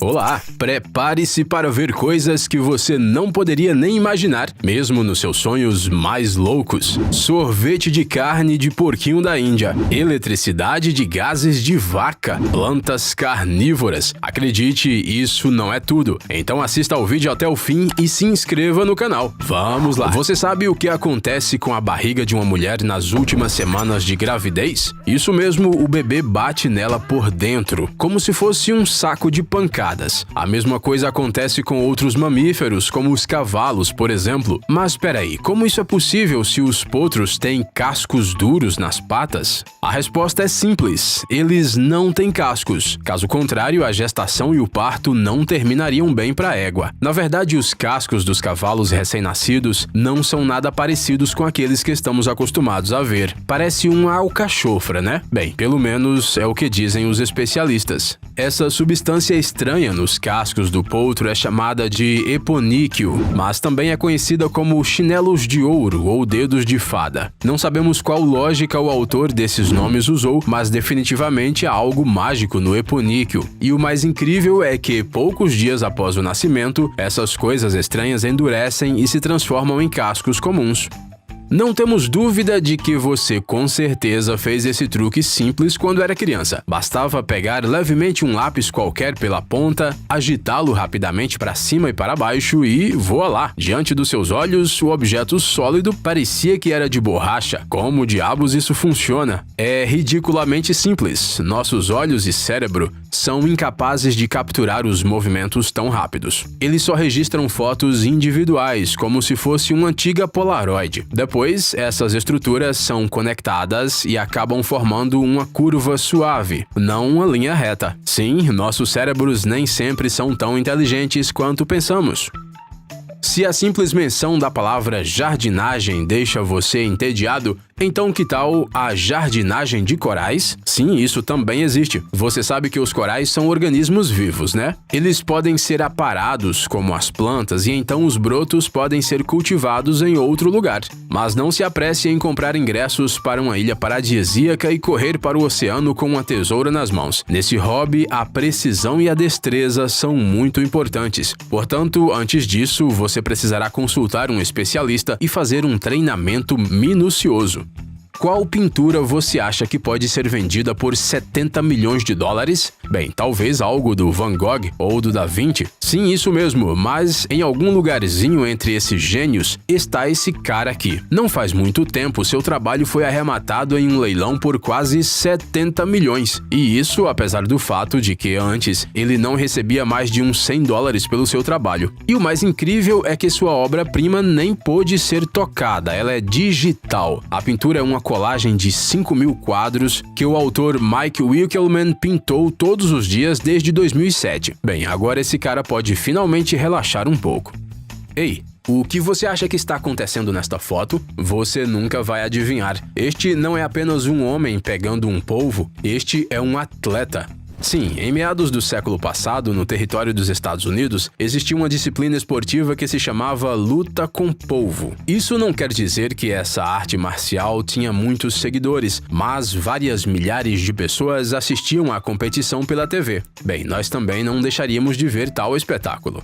Olá! Prepare-se para ver coisas que você não poderia nem imaginar, mesmo nos seus sonhos mais loucos. Sorvete de carne de porquinho da Índia, eletricidade de gases de vaca, plantas carnívoras. Acredite, isso não é tudo. Então assista ao vídeo até o fim e se inscreva no canal. Vamos lá! Você sabe o que acontece com a barriga de uma mulher nas últimas semanas de gravidez? Isso mesmo, o bebê bate nela por dentro, como se fosse um saco de pancadas. A mesma coisa acontece com outros mamíferos, como os cavalos, por exemplo. Mas peraí, como isso é possível se os potros têm cascos duros nas patas? A resposta é simples, eles não têm cascos. Caso contrário, a gestação e o parto não terminariam bem para a égua. Na verdade, os cascos dos cavalos recém-nascidos não são nada parecidos com aqueles que estamos acostumados a ver. Parece uma alcachofra, né? Bem, pelo menos é o que dizem os especialistas. Essa substância estranha nos cascos do potro é chamada de eponíquio, mas também é conhecida como chinelos de ouro ou dedos de fada. Não sabemos qual lógica o autor desses nomes usou, mas definitivamente há algo mágico no eponíquio. E o mais incrível é que, poucos dias após o nascimento, essas coisas estranhas endurecem e se transformam em cascos comuns. Não temos dúvida de que você com certeza fez esse truque simples quando era criança. Bastava pegar levemente um lápis qualquer pela ponta, agitá-lo rapidamente para cima e para baixo e voa lá. Diante dos seus olhos, o objeto sólido parecia que era de borracha. Como diabos isso funciona? É ridiculamente simples. Nossos olhos e cérebro são incapazes de capturar os movimentos tão rápidos. Eles só registram fotos individuais, como se fosse uma antiga Polaroid. Depois, essas estruturas são conectadas e acabam formando uma curva suave, não uma linha reta. Sim, nossos cérebros nem sempre são tão inteligentes quanto pensamos. Se a simples menção da palavra jardinagem deixa você entediado, então que tal a jardinagem de corais? Sim, isso também existe. Você sabe que os corais são organismos vivos, né? Eles podem ser aparados como as plantas e então os brotos podem ser cultivados em outro lugar. Mas não se apresse em comprar ingressos para uma ilha paradisíaca e correr para o oceano com uma tesoura nas mãos. Nesse hobby, a precisão e a destreza são muito importantes. Portanto, antes disso, você precisará consultar um especialista e fazer um treinamento minucioso. Qual pintura você acha que pode ser vendida por 70 milhões de dólares? Bem, talvez algo do Van Gogh ou do Da Vinci. Sim, isso mesmo, mas em algum lugarzinho entre esses gênios está esse cara aqui. Não faz muito tempo, seu trabalho foi arrematado em um leilão por quase 70 milhões. E isso apesar do fato de que antes ele não recebia mais de uns 100 dólares pelo seu trabalho. E o mais incrível é que sua obra-prima nem pôde ser tocada, ela é digital. A pintura é uma colagem de 5.000 quadros que o autor Mike Winkelmann pintou todos os dias desde 2007. Bem, agora esse cara pode finalmente relaxar um pouco. Ei, o que você acha que está acontecendo nesta foto? Você nunca vai adivinhar. Este não é apenas um homem pegando um polvo, este é um atleta. Sim, em meados do século passado, no território dos Estados Unidos, existia uma disciplina esportiva que se chamava luta com polvo. Isso não quer dizer que essa arte marcial tinha muitos seguidores, mas várias milhares de pessoas assistiam à competição pela TV. Bem, nós também não deixaríamos de ver tal espetáculo.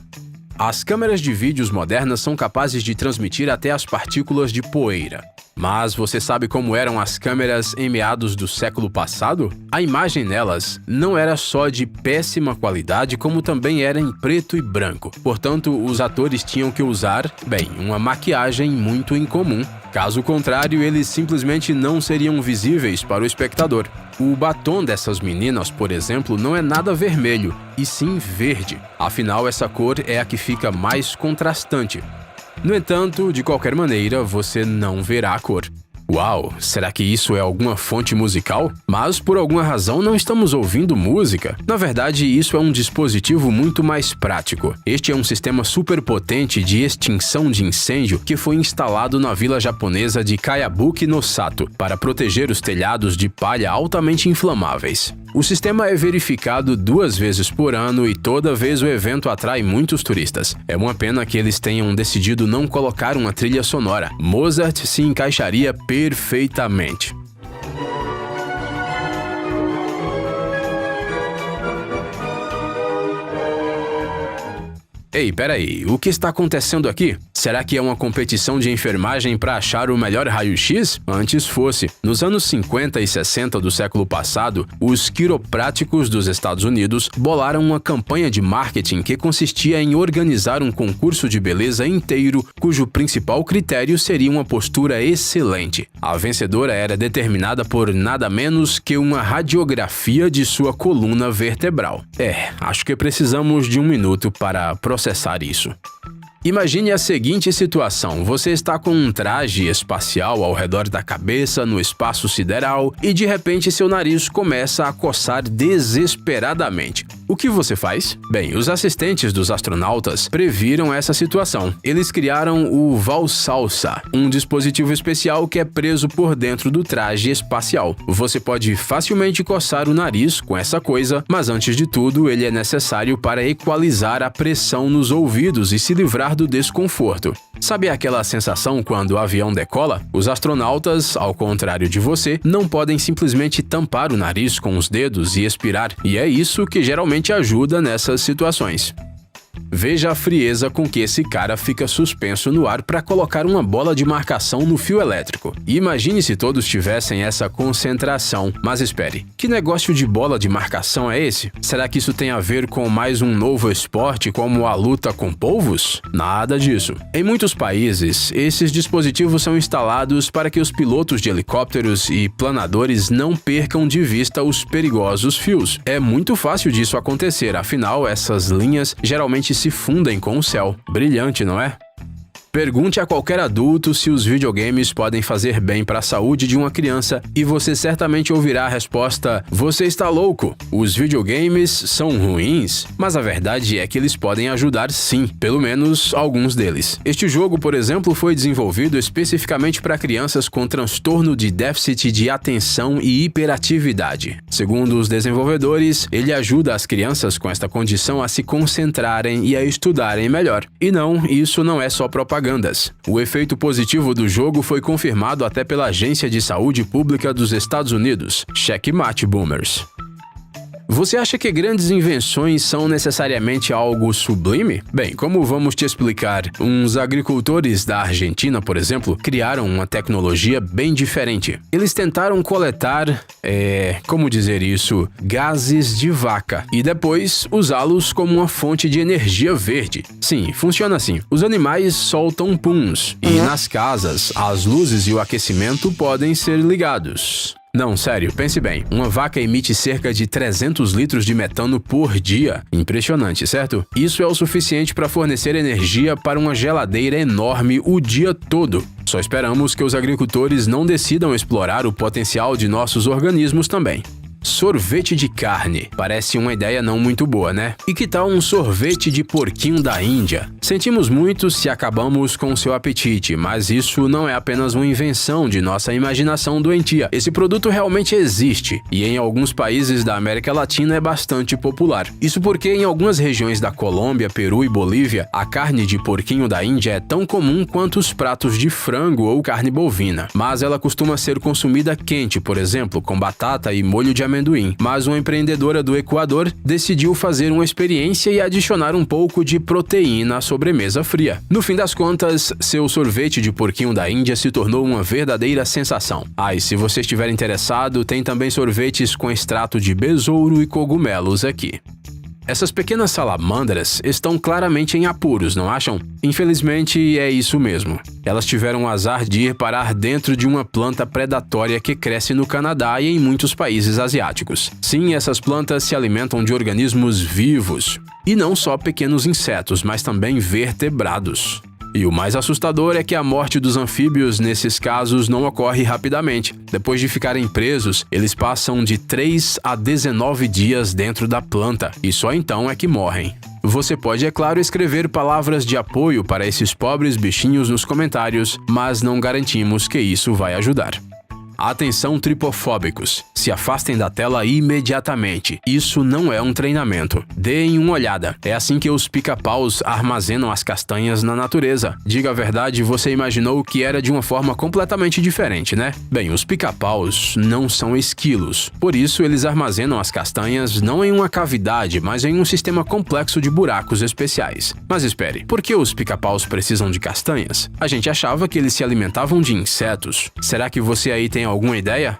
As câmeras de vídeos modernas são capazes de transmitir até as partículas de poeira. Mas você sabe como eram as câmeras em meados do século passado? A imagem nelas não era só de péssima qualidade, como também era em preto e branco. Portanto, os atores tinham que usar, bem, uma maquiagem muito incomum. Caso contrário, eles simplesmente não seriam visíveis para o espectador. O batom dessas meninas, por exemplo, não é nada vermelho, e sim verde. Afinal, essa cor é a que fica mais contrastante. No entanto, de qualquer maneira, você não verá a cor. Uau, será que isso é alguma fonte musical? Mas por alguma razão não estamos ouvindo música. Na verdade, isso é um dispositivo muito mais prático. Este é um sistema super potente de extinção de incêndio que foi instalado na vila japonesa de Kayabuki no Sato para proteger os telhados de palha altamente inflamáveis. O sistema é verificado 2 vezes por ano e toda vez o evento atrai muitos turistas. É uma pena que eles tenham decidido não colocar uma trilha sonora. Mozart se encaixaria perfeitamente. Ei, peraí, o que está acontecendo aqui? Será que é uma competição de enfermagem para achar o melhor raio-x? Antes fosse. Nos anos 50 e 60 do século passado, os quiropráticos dos Estados Unidos bolaram uma campanha de marketing que consistia em organizar um concurso de beleza inteiro, cujo principal critério seria uma postura excelente. A vencedora era determinada por nada menos que uma radiografia de sua coluna vertebral. Acho que precisamos de um minuto para processar isso. Imagine a seguinte situação: você está com um traje espacial ao redor da cabeça no espaço sideral e de repente seu nariz começa a coçar desesperadamente. O que você faz? Bem, os assistentes dos astronautas previram essa situação. Eles criaram o Valsalsa, um dispositivo especial que é preso por dentro do traje espacial. Você pode facilmente coçar o nariz com essa coisa, mas antes de tudo, ele é necessário para equalizar a pressão nos ouvidos e se livrar do desconforto. Sabe aquela sensação quando o avião decola? Os astronautas, ao contrário de você, não podem simplesmente tampar o nariz com os dedos e expirar, e é isso que geralmente ajuda nessas situações. Veja a frieza com que esse cara fica suspenso no ar para colocar uma bola de marcação no fio elétrico. E imagine se todos tivessem essa concentração. Mas espere, que negócio de bola de marcação é esse? Será que isso tem a ver com mais um novo esporte como a luta com polvos? Nada disso. Em muitos países, esses dispositivos são instalados para que os pilotos de helicópteros e planadores não percam de vista os perigosos fios. É muito fácil disso acontecer, afinal, essas linhas geralmente se fundem com o céu. Brilhante, não é? Pergunte a qualquer adulto se os videogames podem fazer bem para a saúde de uma criança e você certamente ouvirá a resposta: você está louco, os videogames são ruins. Mas a verdade é que eles podem ajudar sim, pelo menos alguns deles. Este jogo, por exemplo, foi desenvolvido especificamente para crianças com transtorno de déficit de atenção e hiperatividade. Segundo os desenvolvedores, ele ajuda as crianças com esta condição a se concentrarem e a estudarem melhor. E não, isso não é só propaganda. O efeito positivo do jogo foi confirmado até pela Agência de Saúde Pública dos Estados Unidos. Checkmate, boomers. Você acha que grandes invenções são necessariamente algo sublime? Bem, como vamos te explicar, uns agricultores da Argentina, por exemplo, criaram uma tecnologia bem diferente. Eles tentaram coletar, gases de vaca e depois usá-los como uma fonte de energia verde. Sim, funciona assim. Os animais soltam puns e nas casas, as luzes e o aquecimento podem ser ligados. Não, sério, pense bem. Uma vaca emite cerca de 300 litros de metano por dia. Impressionante, certo? Isso é o suficiente para fornecer energia para uma geladeira enorme o dia todo. Só esperamos que os agricultores não decidam explorar o potencial de nossos organismos também. Sorvete de carne. Parece uma ideia não muito boa, né? E que tal um sorvete de porquinho da Índia? Sentimos muito se acabamos com seu apetite, mas isso não é apenas uma invenção de nossa imaginação doentia. Esse produto realmente existe, e em alguns países da América Latina é bastante popular. Isso porque em algumas regiões da Colômbia, Peru e Bolívia, a carne de porquinho da Índia é tão comum quanto os pratos de frango ou carne bovina. Mas ela costuma ser consumida quente, por exemplo, com batata e molho de amendoim. Mas uma empreendedora do Equador decidiu fazer uma experiência e adicionar um pouco de proteína à sobremesa fria. No fim das contas, seu sorvete de porquinho da Índia se tornou uma verdadeira sensação. E se você estiver interessado, tem também sorvetes com extrato de besouro e cogumelos aqui. Essas pequenas salamandras estão claramente em apuros, não acham? Infelizmente, é isso mesmo. Elas tiveram o azar de ir parar dentro de uma planta predatória que cresce no Canadá e em muitos países asiáticos. Sim, essas plantas se alimentam de organismos vivos. E não só pequenos insetos, mas também vertebrados. E o mais assustador é que a morte dos anfíbios nesses casos não ocorre rapidamente. Depois de ficarem presos, eles passam de 3 a 19 dias dentro da planta, e só então é que morrem. Você pode, é claro, escrever palavras de apoio para esses pobres bichinhos nos comentários, mas não garantimos que isso vai ajudar. Atenção, tripofóbicos. Se afastem da tela imediatamente. Isso não é um treinamento. Deem uma olhada. É assim que os pica-paus armazenam as castanhas na natureza. Diga a verdade, você imaginou que era de uma forma completamente diferente, né? Bem, os pica-paus não são esquilos. Por isso, eles armazenam as castanhas não em uma cavidade, mas em um sistema complexo de buracos especiais. Mas espere, por que os pica-paus precisam de castanhas? A gente achava que eles se alimentavam de insetos. Será que você aí tem alguma ideia?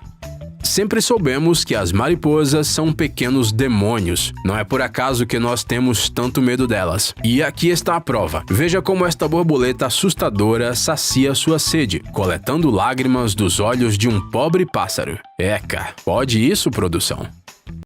Sempre soubemos que as mariposas são pequenos demônios. Não é por acaso que nós temos tanto medo delas. E aqui está a prova. Veja como esta borboleta assustadora sacia sua sede, coletando lágrimas dos olhos de um pobre pássaro. Eca, pode isso, produção?